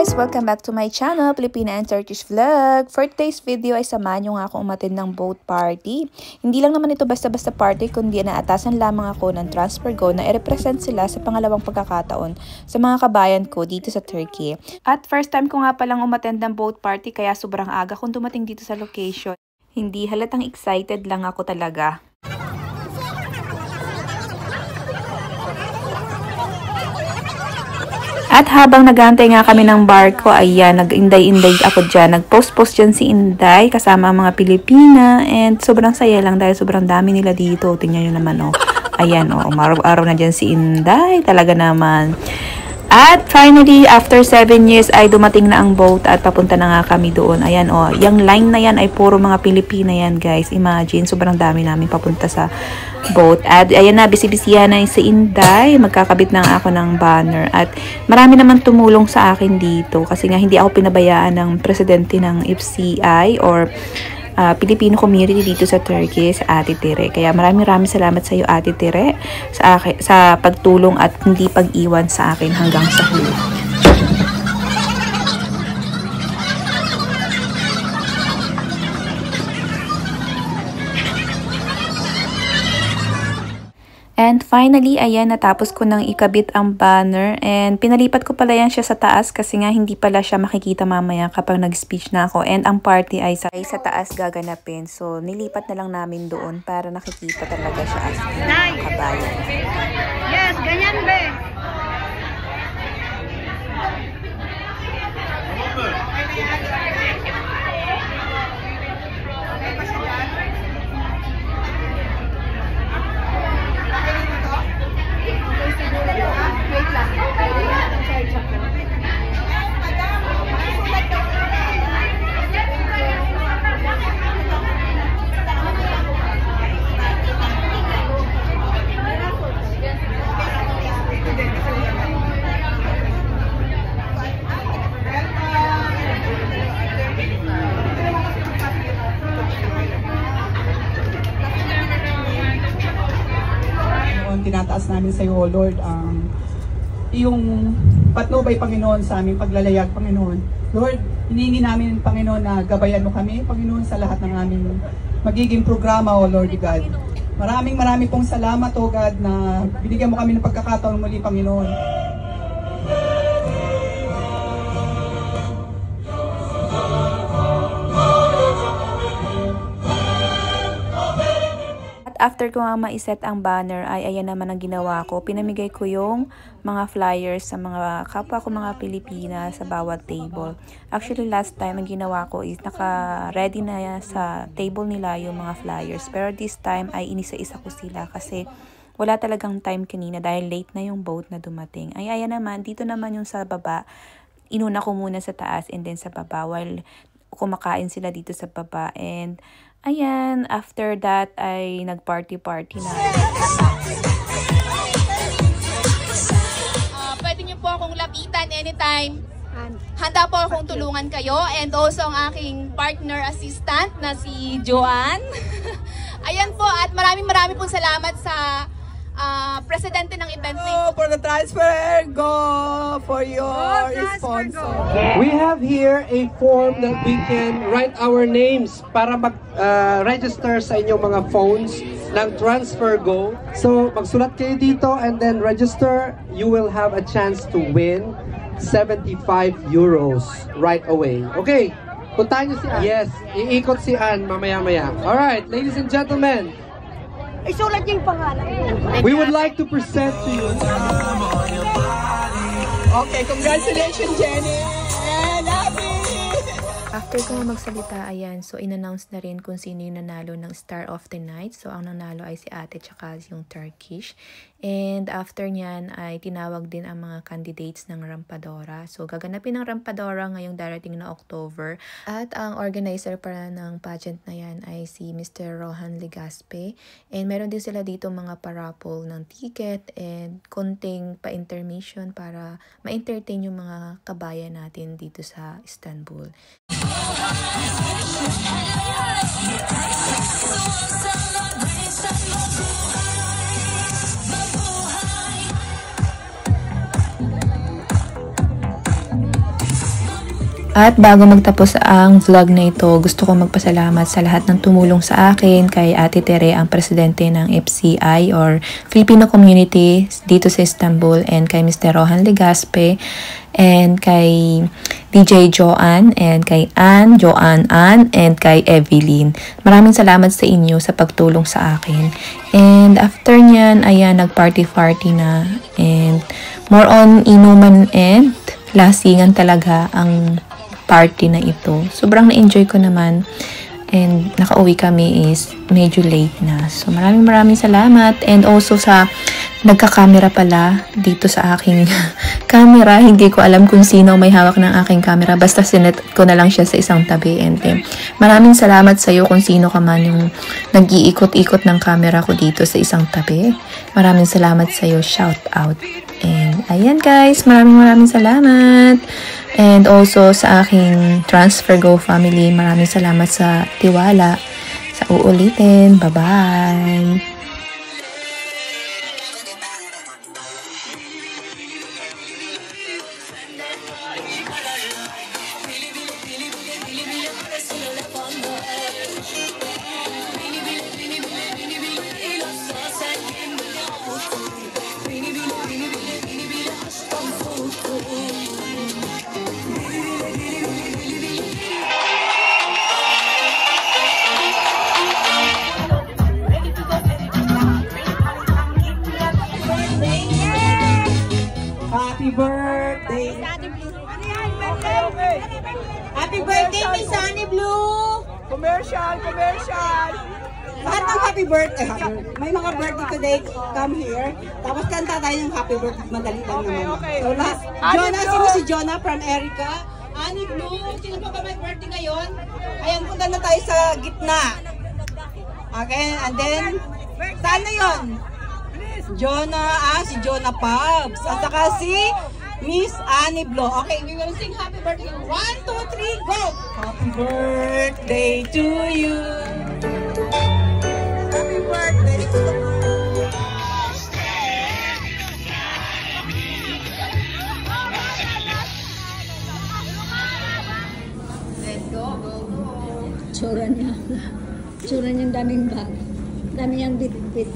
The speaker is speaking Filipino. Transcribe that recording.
guys! Welcome back to my channel, Filipina and Turkish Vlog. For today's video ay samahan nyo nga ako umattend ng boat party. Hindi lang naman ito basta-basta party, kundi naatasan lamang ako ng TransferGo na i-represent sila sa pangalawang pagkakataon sa mga kabayan ko dito sa Turkey. At first time ko nga palang umattend ng boat party kaya sobrang aga kung dumating dito sa location. Hindi halatang excited lang ako talaga. At habang nag-aantay nga kami ng barko, ayan, nag-inday-inday ako dyan. Nag-post-post dyan si Inday kasama ang mga Pilipina. And sobrang saya lang dahil sobrang dami nila dito. Tingnan nyo naman, oh. Ayan, oh, umaraw-araw na dyan si Inday. Talaga naman. At finally, after 7 years ay dumating na ang boat at papunta na nga kami doon. Ayan, oh, yung line na yan ay puro mga Pilipina yan, guys. Imagine, sobrang dami namin papunta sa boat. At ayan na, bisibisihan na si Inday. Magkakabit na ako ng banner. At marami naman tumulong sa akin dito. Kasi nga hindi ako pinabayaan ng presidente ng FCI or Filipino community dito sa Turkey, sa Ate Tere. Kaya maraming salamat sa iyo, Ate Tere, sa pagtulong at hindi pag-iwan sa akin hanggang sa huli. And finally, ayan, natapos ko nang ikabit ang banner and pinalipat ko pala yan siya sa taas kasi nga hindi pala siya makikita mamaya kapag nag-speech na ako. And ang party ay sa taas gaganapin. So, nilipat na lang namin doon para nakikita talaga siya as kabayan. Yes, ganyan be. Tinataas namin sa iyo, Lord, iyong patnubay, Panginoon, sa aming paglalayag, Panginoon. Lord, hinihingi namin, Panginoon, na gabayan mo kami, Panginoon, sa lahat ng aming magiging programa, O Lord God. Maraming pong salamat, O God, na binigyan mo kami ng pagkakataon muli, Panginoon. After ko nga ma-set ang banner ay ayan naman ang ginawa ko. Pinamigay ko yung mga flyers sa mga kapwa ko mga Pilipina sa bawat table. Actually last time ang ginawa ko is naka-ready na sa table nila yung mga flyers. Pero this time ay inisa-isa ko sila kasi wala talagang time kanina dahil late na yung boat na dumating. Ay ayan naman, dito naman yung sa baba. Inuna ko muna sa taas and then sa baba while kumakain sila dito sa baba. And ayan, after that ay nag-party-party na. Pwede niyo po akong lapitan anytime. Handa po akong tulungan kayo. And also ang aking partner assistant na si Joanne. Ayan po, at maraming pong salamat sa presidente ng event nito. For the TransferGo, for your sponsor. We have here a form that we can write our names para mag-register sa inyong mga phones ng TransferGo. So, magsulat kayo dito and then register. You will have a chance to win 75 euros right away. Okay, puntahan niyo si Ann. Yes, iikot si Ann mamaya-maya. Alright, ladies and gentlemen, Isulat niyo yung pangalan. we would like to present to you. Okay, congratulations, Jenny! And happy! After ko magsalita, ayan, so in-announce na rin kung sino yung nanalo ng Star of the Night. So, ang nanalo ay si Ate tsaka yung Turkish. And after nyan ay tinawag din ang mga candidates ng Rampadora. So, gaganapin ng Rampadora ngayong darating na October. At ang organizer para ng pageant na yan ay si Mr. Rohan Legaspe. And meron din sila dito mga paraffle ng ticket and konting pa-intermission para ma-entertain yung mga kabayan natin dito sa Istanbul. At bago magtapos ang vlog na ito, gusto ko magpasalamat sa lahat ng tumulong sa akin, kay Ate Tere, ang presidente ng FCI or Filipino Community dito sa Istanbul, and kay Mr. Rohan Legaspe, and kay DJ Joanne, and kay Joanne, and kay Evelyn. Maraming salamat sa inyo sa pagtulong sa akin. And after nyan, ayan, nag-party-party na. And more on inuman and lasingan talaga ang party na ito. Sobrang na-enjoy ko naman. And nakauwi kami is medyo late na. So maraming salamat. And also sa nagka-camera pala dito sa aking camera. Hindi ko alam kung sino may hawak ng aking camera. Basta sinet ko na lang siya sa isang tabi. And maraming salamat sa iyo kung sino ka man yung nag-iikot-ikot ng camera ko dito sa isang tabi. Maraming salamat sa iyo. Shout out. And ayan guys, maraming salamat. And also sa aking TransferGo family, maraming salamat sa tiwala. Sa uulitin. Bye-bye. Happy birthday! Happy birthday, Miss Sunny Blue! Commercial! Lahat ng happy birthday. May mga birthday today, come here. Tapos kanta tayo ng happy birthday. Madali lang naman. So lahat. Jonah, sino si Jonah from Erica? Annie Blue, sino pa ba may birthday ngayon? Ayan, punta na tayo sa gitna. Okay, and then, saan na yun? Jonah, si Jonah Pubs. At saka si Miss Annie Blue. Okay, we will sing happy birthday. 1, 2, 3, go! Happy birthday to you. Happy birthday. Tsura niya. Tsura niyang daming bag. Dami niyang bit-bit.